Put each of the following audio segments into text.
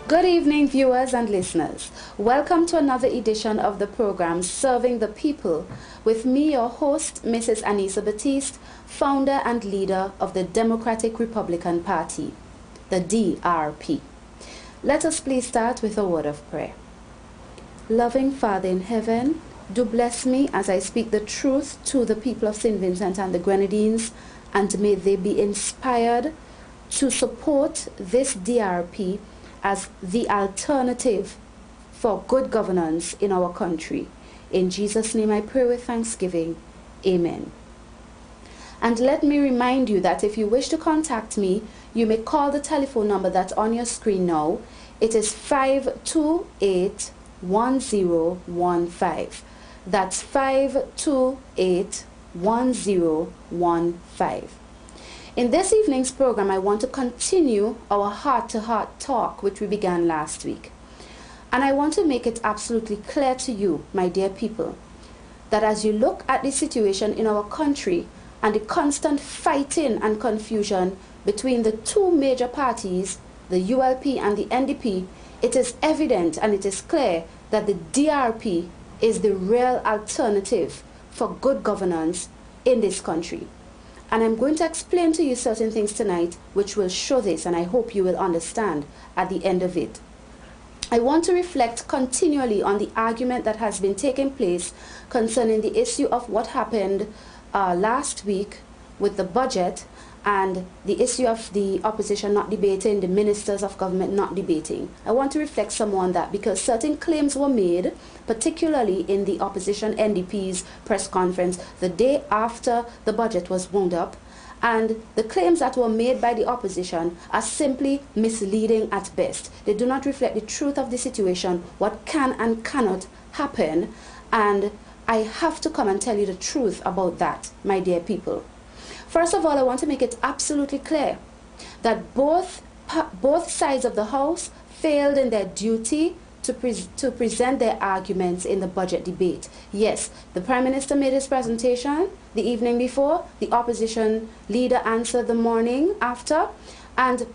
Good evening, viewers and listeners. Welcome to another edition of the program Serving the People with me, your host, Mrs. Anissa Batiste, founder and leader of the Democratic Republican Party, the DRP. Let us please start with a word of prayer. Loving Father in heaven, do bless me as I speak the truth to the people of St. Vincent and the Grenadines, and may they be inspired to support this DRP as the alternative for good governance in our country. In Jesus' name I pray with thanksgiving. Amen. And let me remind you that if you wish to contact me, you may call the telephone number that's on your screen now. It is 528-1015. That's 528-1015. In this evening's program, I want to continue our heart-to-heart talk, which we began last week. And I want to make it absolutely clear to you, my dear people, that as you look at the situation in our country and the constant fighting and confusion between the two major parties, the ULP and the NDP, it is evident and it is clear that the DRP is the real alternative for good governance in this country. And I'm going to explain to you certain things tonight which will show this, and I hope you will understand at the end of it. I want to reflect continually on the argument that has been taking place concerning the issue of what happened last week with the budget and the issue of the opposition not debating, the ministers of government not debating. I want to reflect some on that because certain claims were made, particularly in the opposition NDP's press conference the day after the budget was wound up, and the claims that were made by the opposition are simply misleading at best. They do not reflect the truth of the situation, what can and cannot happen, and I have to come and tell you the truth about that, my dear people. First of all, I want to make it absolutely clear that both sides of the House failed in their duty to present their arguments in the budget debate. Yes, the Prime Minister made his presentation the evening before, the opposition leader answered the morning after, and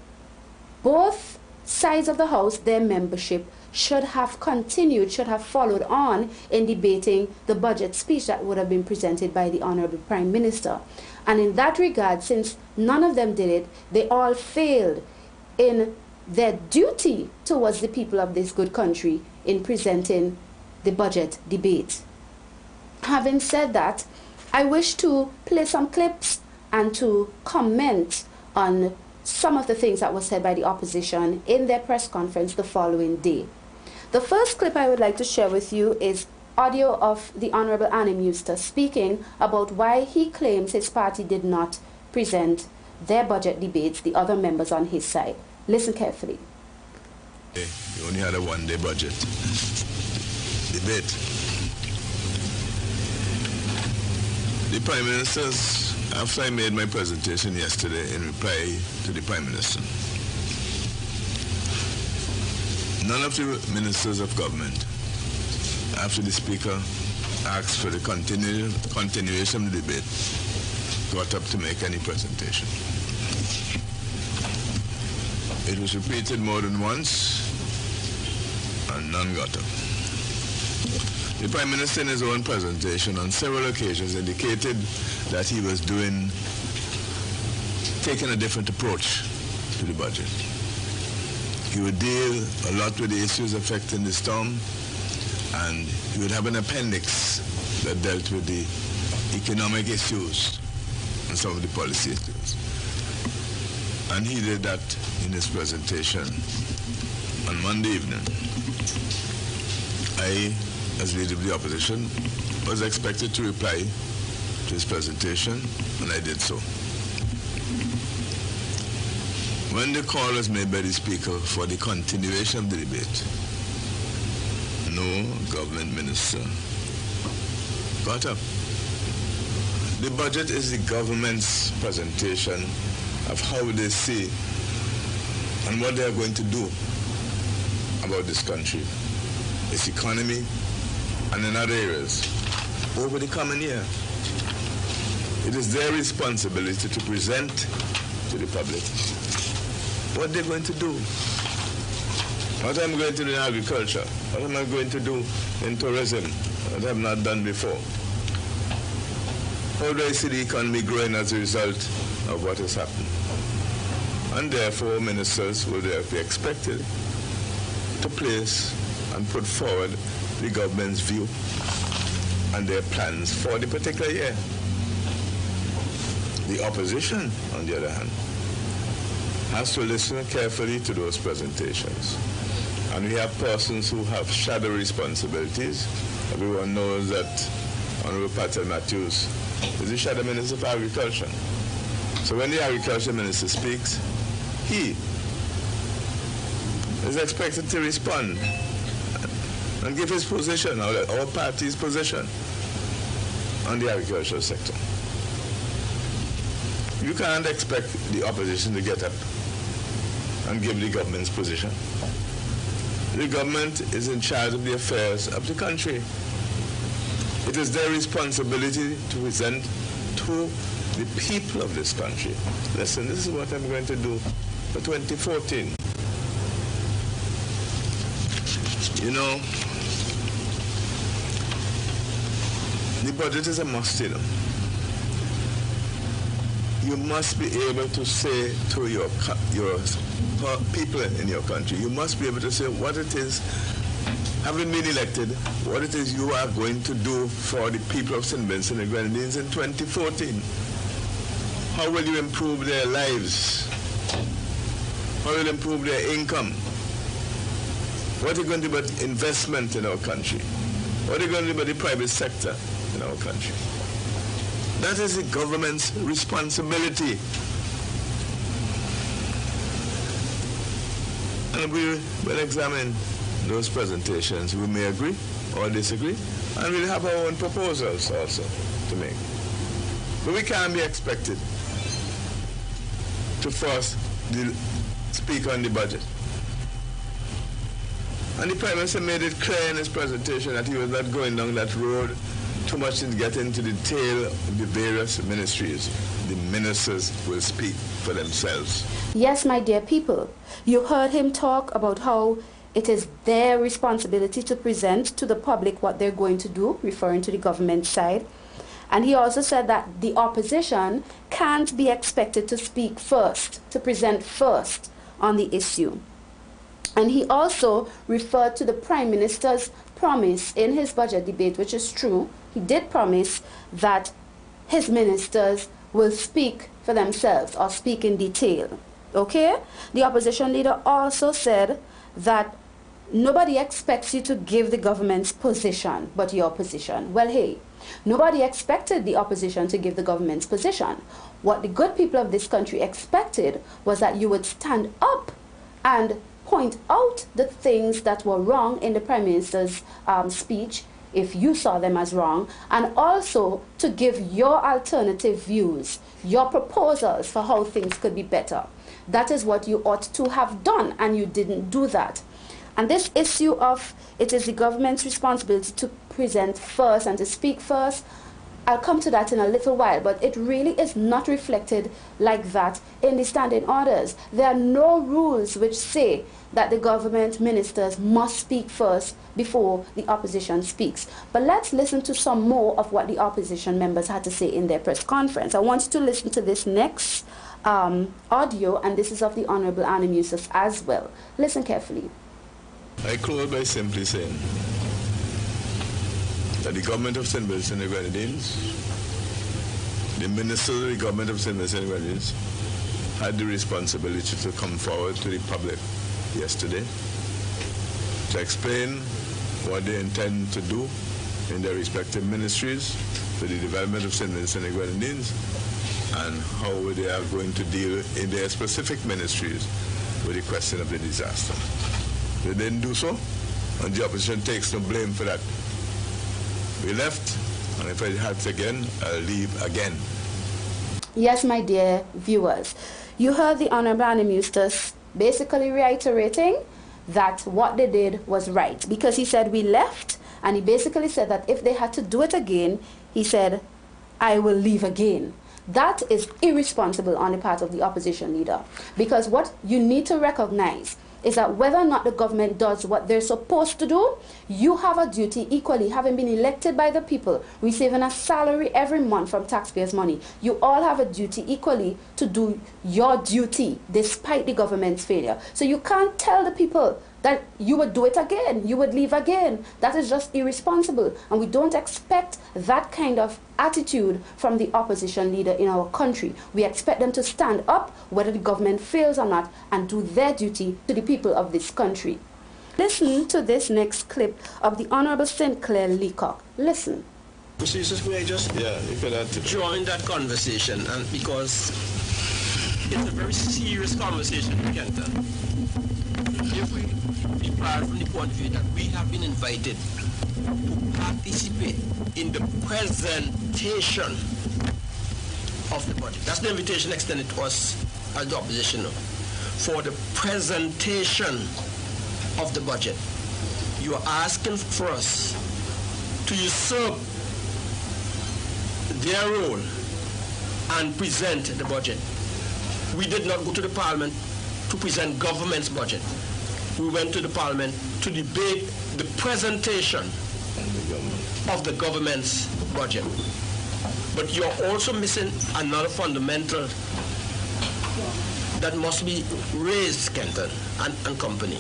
both sides of the House, their membership, should have continued, should have followed on in debating the budget speech that would have been presented by the Honorable Prime Minister. And in that regard, since none of them did it, they all failed in their duty towards the people of this good country in presenting the budget debate. Having said that, I wish to play some clips and to comment on some of the things that were said by the opposition in their press conference the following day. The first clip I would like to share with you is audio of the Honorable Annim Eustace speaking about why he claims his party did not present their budget debates, the other members on his side. Listen carefully. You only had a one-day budget debate. The Prime Minister's, after I made my presentation yesterday in reply to the Prime Minister, none of the ministers of government, after the Speaker asked for the continuation of the debate, got up to make any presentation. It was repeated more than once, and none got up. The Prime Minister in his own presentation on several occasions indicated that he was taking a different approach to the budget. He would deal a lot with the issues affecting the storm, and he would have an appendix that dealt with the economic issues and some of the policy issues. And he did that in his presentation on Monday evening. I, as leader of the opposition, was expected to reply to his presentation, and I did so. When the call was made by the Speaker for the continuation of the debate, no government minister got up. The budget is the government's presentation of how they see and what they are going to do about this country, its economy, and in other areas over the coming year. It is their responsibility to present to the public what they're going to do. What am I going to do in agriculture? What am I going to do in tourism that I have not done before? How do I see the economy growing as a result of what has happened? And therefore, ministers will therefore be expected to place and put forward the government's view and their plans for the particular year. The opposition, on the other hand, has to listen carefully to those presentations. And we have persons who have shadow responsibilities. Everyone knows that Honorable Patel Matthews is the Shadow Minister for Agriculture. So when the Agriculture Minister speaks, he is expected to respond and give his position, our party's position, on the agricultural sector. You can't expect the opposition to get up and give the government's position. The government is in charge of the affairs of the country. It is their responsibility to present to the people of this country. Listen, this is what I'm going to do for 2014. You know, the budget is a must, you know. You must be able to say to your people in your country, you must be able to say what it is, having been elected, what it is you are going to do for the people of St. Vincent and Grenadines in 2014. How will you improve their lives? How will you improve their income? What are you going to do about investment in our country? What are you going to do about the private sector in our country? That is the government's responsibility. And we will examine those presentations. We may agree or disagree, and we'll have our own proposals also to make. But we can't be expected to first speak on the budget. And the Prime Minister made it clear in his presentation that he was not going down that road too much to get into the detail of the various ministries. The ministers will speak for themselves. Yes, my dear people, you heard him talk about how it is their responsibility to present to the public what they're going to do, referring to the government side. And he also said that the opposition can't be expected to speak first, to present first on the issue. And he also referred to the Prime Minister's promise in his budget debate, which is true. He did promise that his ministers will speak for themselves or speak in detail. Okay? The opposition leader also said that nobody expects you to give the government's position but your position. Well, hey, nobody expected the opposition to give the government's position. What the good people of this country expected was that you would stand up and point out the things that were wrong in the Prime Minister's speech, if you saw them as wrong, and also to give your alternative views, your proposals for how things could be better. That is what you ought to have done, and you didn't do that. And this issue of it is the government's responsibility to present first and to speak first, I'll come to that in a little while, but it really is not reflected like that in the standing orders. There are no rules which say that the government ministers must speak first before the opposition speaks. But let's listen to some more of what the opposition members had to say in their press conference. I want you to listen to this next audio, and this is of the Honorable Anam Yusuf as well. Listen carefully. I close by simply saying that the government of St. Vincent and Grenadines, the ministers of the government of St. Vincent and Grenadines, had the responsibility to come forward to the public yesterday to explain what they intend to do in their respective ministries for the development of St. Vincent and Grenadines, and how they are going to deal in their specific ministries with the question of the disaster. They didn't do so, and the opposition takes no blame for that. We left, and if I had to again, I'll leave again. Yes, my dear viewers, you heard the Honorable Anam Eustace basically reiterating that what they did was right, because he said we left, and he basically said that if they had to do it again, he said, I will leave again. That is irresponsible on the part of the opposition leader, because what you need to recognize is that whether or not the government does what they're supposed to do, you have a duty equally, having been elected by the people, receiving a salary every month from taxpayers' money. You all have a duty equally to do your duty despite the government's failure. So you can't tell the people that you would do it again, you would leave again. That is just irresponsible. And we don't expect that kind of attitude from the opposition leader in our country. We expect them to stand up, whether the government fails or not, and do their duty to the people of this country. Listen to this next clip of the Honorable St. Clair Leacock. Listen. Mr. Yusuf, may I just join that conversation, and because it's a very serious conversation, Kenton. If we depart from the point of view that we have been invited to participate in the presentation of the budget. That's the invitation extended to us as the opposition for the presentation of the budget. You are asking for us to usurp their role and present the budget. We did not go to the parliament to present government's budget. We went to the parliament to debate the presentation of the government's budget. But you're also missing another fundamental that must be raised, Kenton and company.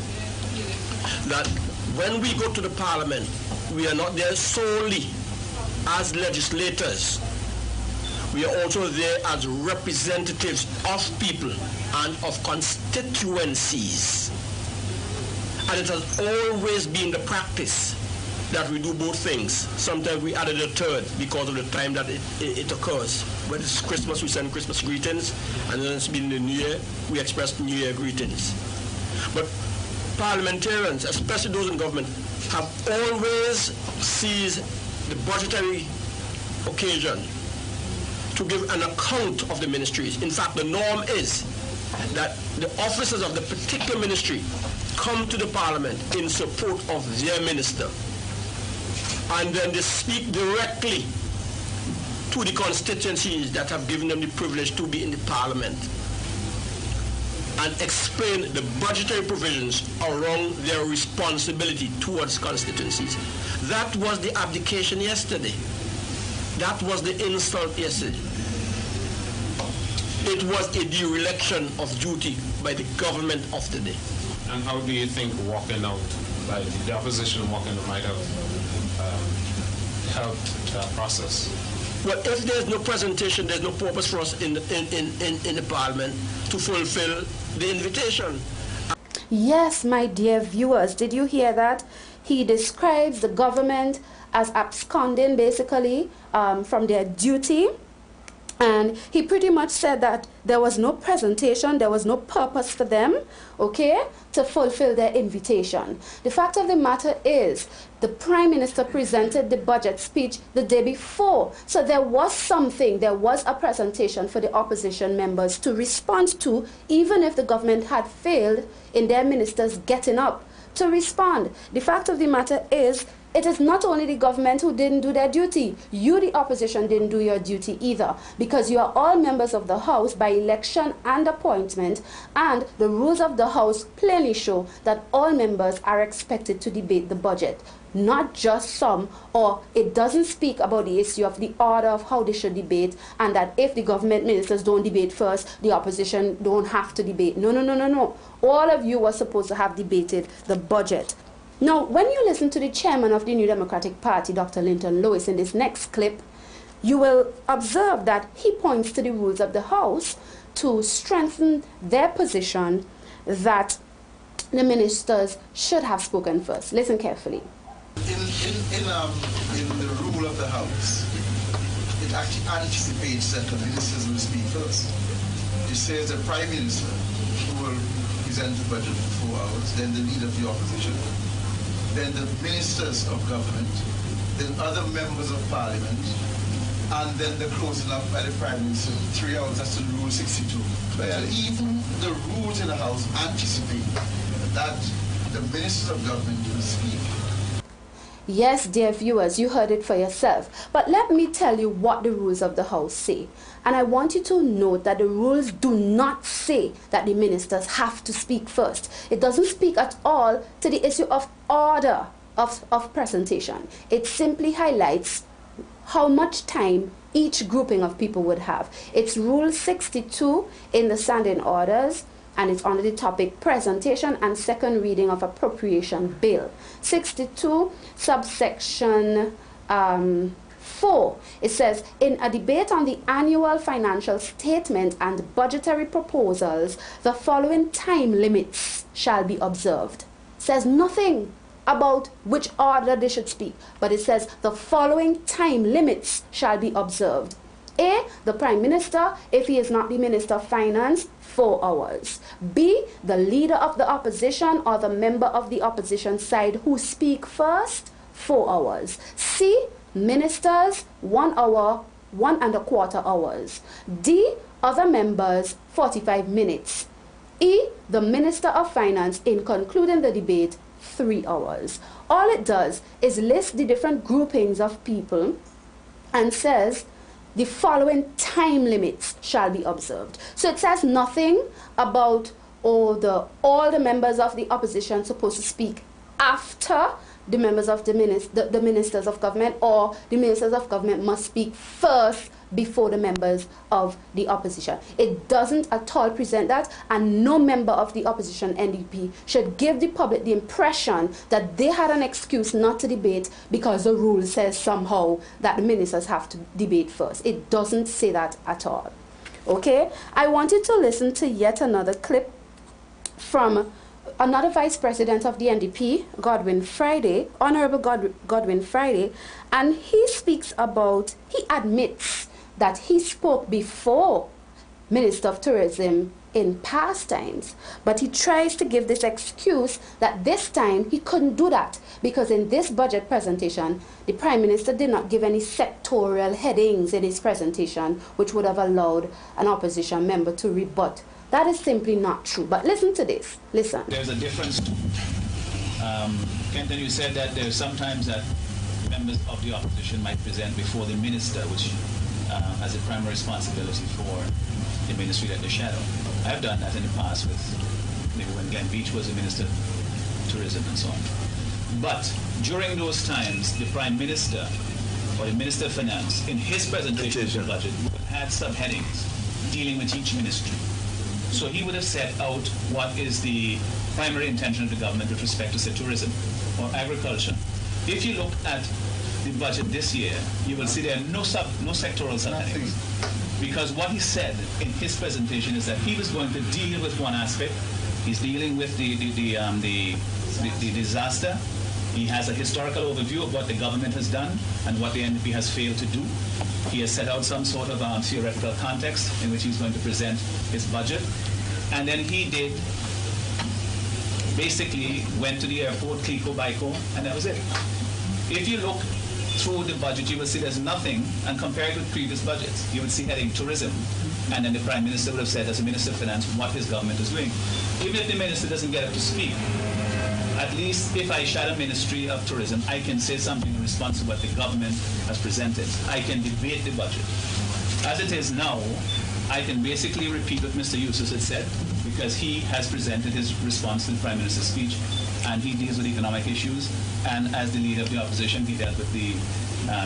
That when we go to the parliament, we are not there solely as legislators. We are also there as representatives of people and of constituencies. And it has always been the practice that we do both things. Sometimes we added a third because of the time that it occurs. When it's Christmas, we send Christmas greetings, and then it's been the New Year, we express New Year greetings. But parliamentarians, especially those in government, have always seized the budgetary occasion to give an account of the ministries. In fact, the norm is that the officers of the particular ministry come to the parliament in support of their minister. And then they speak directly to the constituencies that have given them the privilege to be in the parliament and explain the budgetary provisions around their responsibility towards constituencies. That was the abdication yesterday. That was the insult yesterday. It was a dereliction of duty by the government of the day. And how do you think walking out, like the opposition walking out, might have helped that process? Well, if there's no presentation, there's no purpose for us in the parliament to fulfill the invitation. Yes, my dear viewers, did you hear that? He describes the government as absconding basically from their duty. And he pretty much said that there was no presentation, there was no purpose for them, okay, to fulfill their invitation. The fact of the matter is, the Prime Minister presented the budget speech the day before. So there was something, there was a presentation for the opposition members to respond to, even if the government had failed in their ministers getting up to respond. The fact of the matter is, it is not only the government who didn't do their duty. You, the opposition, didn't do your duty either, because you are all members of the House by election and appointment, and the rules of the House plainly show that all members are expected to debate the budget, not just some, or it doesn't speak about the issue of the order of how they should debate, and that if the government ministers don't debate first, the opposition don't have to debate. No, no, no, no, no. All of you were supposed to have debated the budget. Now, when you listen to the chairman of the New Democratic Party, Dr. Linton Lewis, in this next clip, you will observe that he points to the rules of the House to strengthen their position that the ministers should have spoken first. Listen carefully. In the rule of the House, it actually anticipates that the ministers will speak first. It says the Prime Minister, who will present the budget for 4 hours, then the leader of the opposition, then the ministers of government, then other members of parliament, and then the closing up by the Prime Minister, 3 hours, that's the Rule 62. So even the rules in the House anticipate that the ministers of government will speak. Yes, dear viewers, you heard it for yourself. But let me tell you what the rules of the House say. And I want you to note that the rules do not say that the ministers have to speak first. It doesn't speak at all to the issue of order of presentation. It simply highlights how much time each grouping of people would have. It's Rule 62 in the standing orders, and it's under the topic presentation and second reading of appropriation bill. 62 subsection 4. It says, in a debate on the annual financial statement and budgetary proposals, the following time limits shall be observed. It says nothing about which order they should speak, but it says the following time limits shall be observed. A, the Prime Minister, if he is not the Minister of Finance, 4 hours. B, the leader of the opposition or the member of the opposition side who speak first, 4 hours. C, ministers, 1 hour, 1¼ hours. D, other members, 45 minutes. E, the Minister of Finance, in concluding the debate, 3 hours. All it does is list the different groupings of people and says the following time limits shall be observed. So it says nothing about all the members of the opposition supposed to speak after the members of the ministers of government, or the ministers of government must speak first before the members of the opposition. It doesn't at all present that, and no member of the opposition NDP should give the public the impression that they had an excuse not to debate because the rule says somehow that the ministers have to debate first. It doesn't say that at all. Okay? I wanted to listen to yet another clip from another Vice President of the NDP, Godwin Friday, Honorable Godwin Friday, and he speaks about, he admits that he spoke before Minister of Tourism in past times, but he tries to give this excuse that this time he couldn't do that because in this budget presentation, the Prime Minister did not give any sectorial headings in his presentation, which would have allowed an opposition member to rebut. That is simply not true. But listen to this. Listen. There's a difference. Kenton, you said that there's sometimes that members of the opposition might present before the minister, which has a primary responsibility for the ministry that they shadow. I've done that in the past with maybe when Glenn Beach was the Minister of Tourism and so on. But during those times, the Prime Minister or the Minister of Finance, in his presentation of the budget, had subheadings dealing with each ministry. So he would have set out what is the primary intention of the government with respect to, say, tourism or agriculture. If you look at the budget this year, you will see there are no sectoral subheadings. Because what he said in his presentation is that he was going to deal with one aspect. He's dealing with the disaster. He has a historical overview of what the government has done and what the NDP has failed to do. He has set out some sort of theoretical context in which he's going to present his budget. And then he did, basically went to the airport, Clico, Baiko, and that was it. If you look through the budget, you will see there's nothing, and compared with previous budgets, you would see heading tourism, and then the Prime Minister would have said as a Minister of Finance what his government is doing. Even if the Minister doesn't get up to speak, at least if I shadow Ministry of Tourism, I can say something in response to what the government has presented. I can debate the budget. As it is now, I can basically repeat what Mr. Eustace had said, because he has presented his response to the Prime Minister's speech, and he deals with economic issues, and as the leader of the opposition, he dealt with the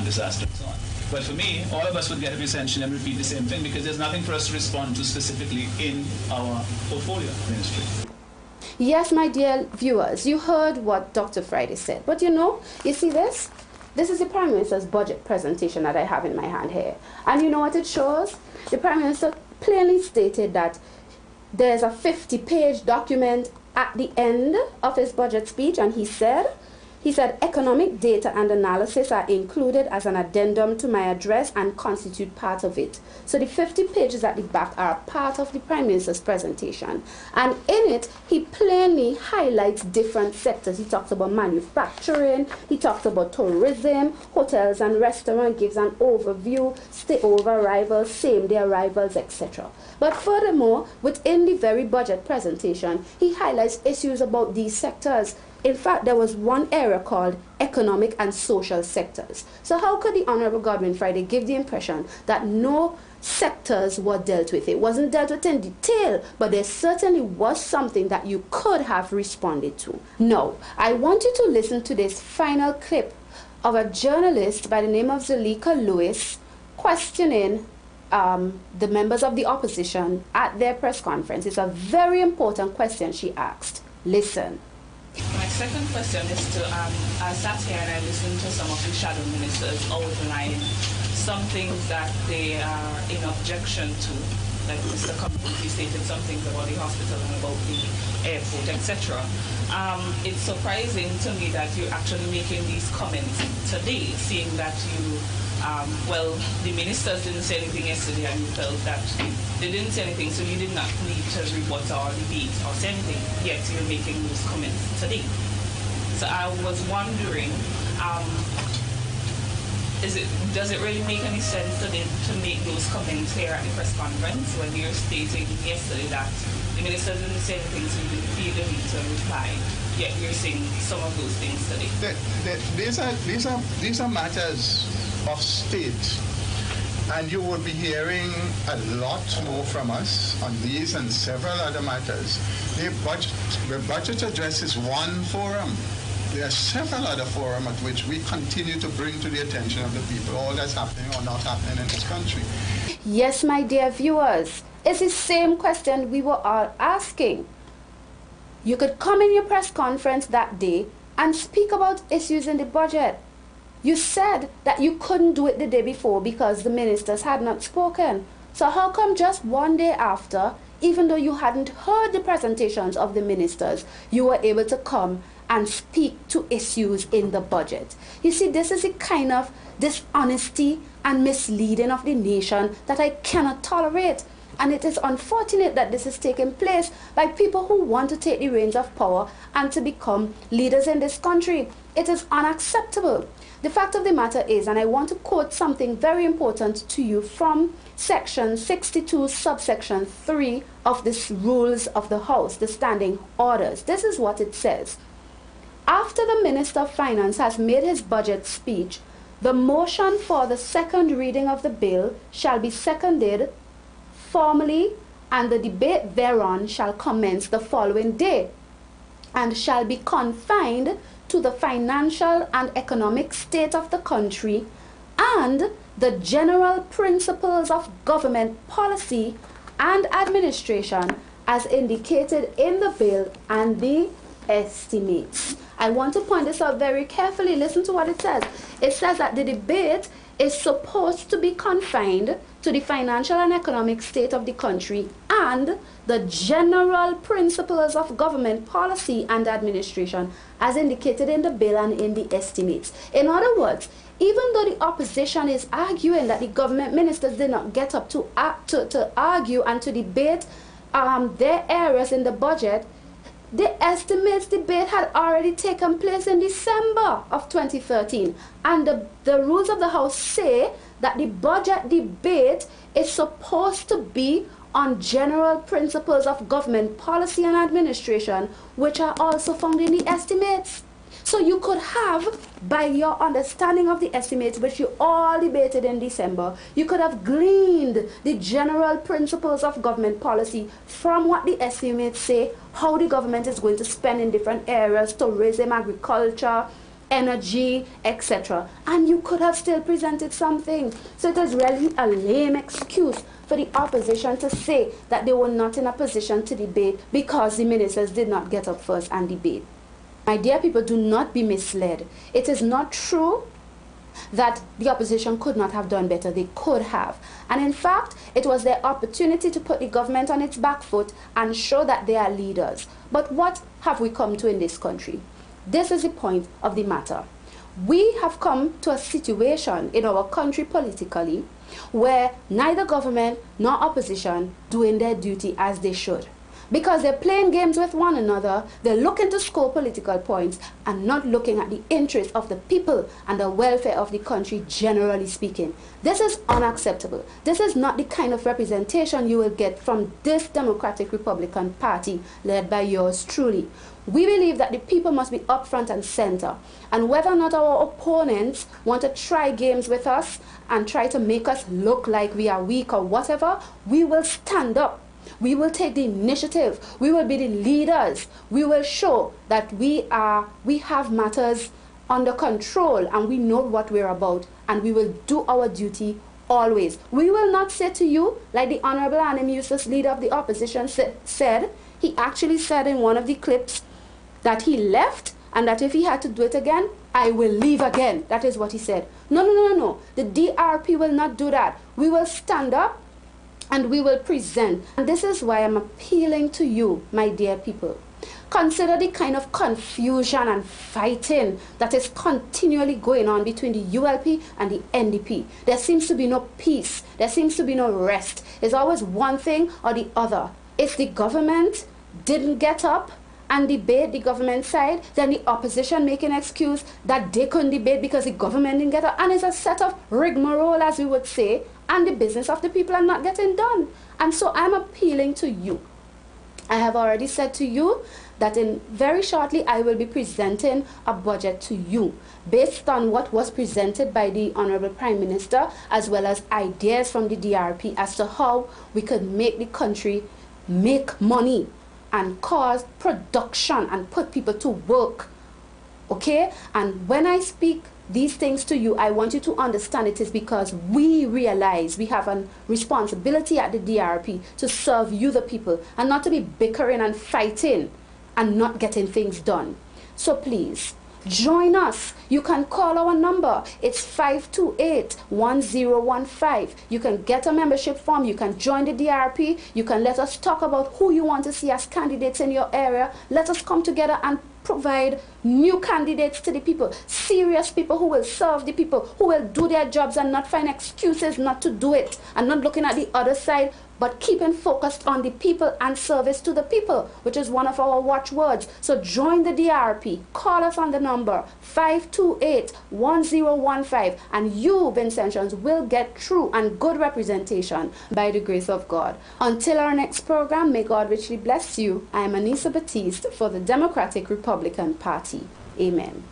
disaster and so on. But for me, all of us would get up essentially and repeat the same thing, because there's nothing for us to respond to specifically in our portfolio ministry. Yes, my dear viewers, you heard what Dr. Friday said. But you see this? This is the Prime Minister's budget presentation that I have in my hand here. And you know what it shows? The Prime Minister plainly stated that there's a 50-page document at the end of his budget speech, and he said, economic data and analysis are included as an addendum to my address and constitute part of it. So the 50 pages at the back are part of the Prime Minister's presentation. And in it, he plainly highlights different sectors. He talks about manufacturing, he talks about tourism, hotels and restaurants, gives an overview, stay-over arrivals, same-day arrivals, etc. But furthermore, within the very budget presentation, he highlights issues about these sectors. In fact, there was one area called economic and social sectors. So how could the Honorable Godwin Friday give the impression that no sectors were dealt with? It wasn't dealt with in detail, but there certainly was something that you could have responded to. Now, I want you to listen to this final clip of a journalist by the name of Zuleika Lewis questioning the members of the opposition at their press conference. It's a very important question she asked. Listen. My second question is to, I sat here and I listened to some of the shadow ministers outline some things that they are in objection to, like Mr. Cummings, he stated some things about the hospital and about the airport, etc. It's surprising to me that you're actually making these comments today, seeing that you, well, the ministers didn't say anything yesterday and you felt that they didn't say anything, so you did not need to rebut or debate or say anything, yet you're making those comments today. So I was wondering, does it really make any sense today to make those comments here at the press conference when you're stating yesterday that the minister didn't say anything, so you didn't feel the need to reply, yet you're saying some of those things today? These are matters of state, and you will be hearing a lot more from us on these and several other matters. The budget address is one forum. There are several other forums at which we continue to bring to the attention of the people all that's happening or not happening in this country. Yes, my dear viewers, it's the same question we were all asking. You could come in your press conference that day and speak about issues in the budget. You said that you couldn't do it the day before because the ministers had not spoken. So how come just one day after, even though you hadn't heard the presentations of the ministers, you were able to come and speak to issues in the budget? You see, this is the kind of dishonesty and misleading of the nation that I cannot tolerate. And it is unfortunate that this is taking place by people who want to take the reins of power and to become leaders in this country. It is unacceptable. The fact of the matter is, and I want to quote something very important to you from section 62, subsection 3 of this rules of the House, the standing orders. This is what it says. After the Minister of Finance has made his budget speech, the motion for the second reading of the bill shall be seconded formally, and the debate thereon shall commence the following day, and shall be confined to the financial and economic state of the country and the general principles of government policy and administration as indicated in the bill and the estimates. I want to point this out very carefully. Listen to what it says. It says that the debate is supposed to be confined to the financial and economic state of the country and the general principles of government policy and administration as indicated in the bill and in the estimates. In other words, even though the opposition is arguing that the government ministers did not get up to argue and to debate their areas in the budget, the estimates debate had already taken place in December of 2013. And the rules of the House say that the budget debate is supposed to be on general principles of government policy and administration, which are also found in the estimates. So you could have, by your understanding of the estimates, which you all debated in December, you could have gleaned the general principles of government policy from what the estimates say, how the government is going to spend in different areas, tourism, agriculture, energy, etc. And you could have still presented something. So it is really a lame excuse for the opposition to say that they were not in a position to debate because the ministers did not get up first and debate. My dear people, do not be misled. It is not true that the opposition could not have done better. They could have. And in fact, it was their opportunity to put the government on its back foot and show that they are leaders. But what have we come to in this country? This is the point of the matter. We have come to a situation in our country politically where neither government nor opposition doing their duty as they should. Because they're playing games with one another, they're looking to score political points and not looking at the interests of the people and the welfare of the country, generally speaking. This is unacceptable. This is not the kind of representation you will get from this Democratic Republican Party led by yours truly. We believe that the people must be up front and center. And whether or not our opponents want to try games with us and try to make us look like we are weak or whatever, we will stand up. We will take the initiative. We will be the leaders. We will show that we have matters under control and we know what we're about, and we will do our duty always. We will not say to you, like the Honorable Anim Yusuf, leader of the opposition, said. He actually said in one of the clips that he left and that if he had to do it again, I will leave again. That is what he said. No, no, no, no, no. The DRP will not do that. We will stand up and we will present. And this is why I'm appealing to you, my dear people. Consider the kind of confusion and fighting that is continually going on between the ULP and the NDP. There seems to be no peace. There seems to be no rest. It's always one thing or the other. If the government didn't get up and debate the government side, then the opposition make an excuse that they couldn't debate because the government didn't get up. And it's a set of rigmarole, as we would say, and the business of the people are not getting done. And so I'm appealing to you. I have already said to you that in very shortly I will be presenting a budget to you based on what was presented by the Honorable Prime Minister, as well as ideas from the DRP as to how we could make the country make money and cause production and put people to work. Okay? And when I speak these things to you, I want you to understand it is because we realize we have a responsibility at the DRP to serve you, the people, and not to be bickering and fighting and not getting things done. So please, join us. You can call our number. It's 528-1015. You can get a membership form. You can join the DRP. You can let us talk about who you want to see as candidates in your area. Let us come together and provide new candidates to the people, serious people who will serve the people, who will do their jobs and not find excuses not to do it, and not looking at the other side, but keeping focused on the people and service to the people, which is one of our watchwords. So join the DRP. Call us on the number 528-1015, and you, Vincentians, will get true and good representation by the grace of God. Until our next program, may God richly bless you. I am Anissa Batiste for the Democratic Republican Party. Amen.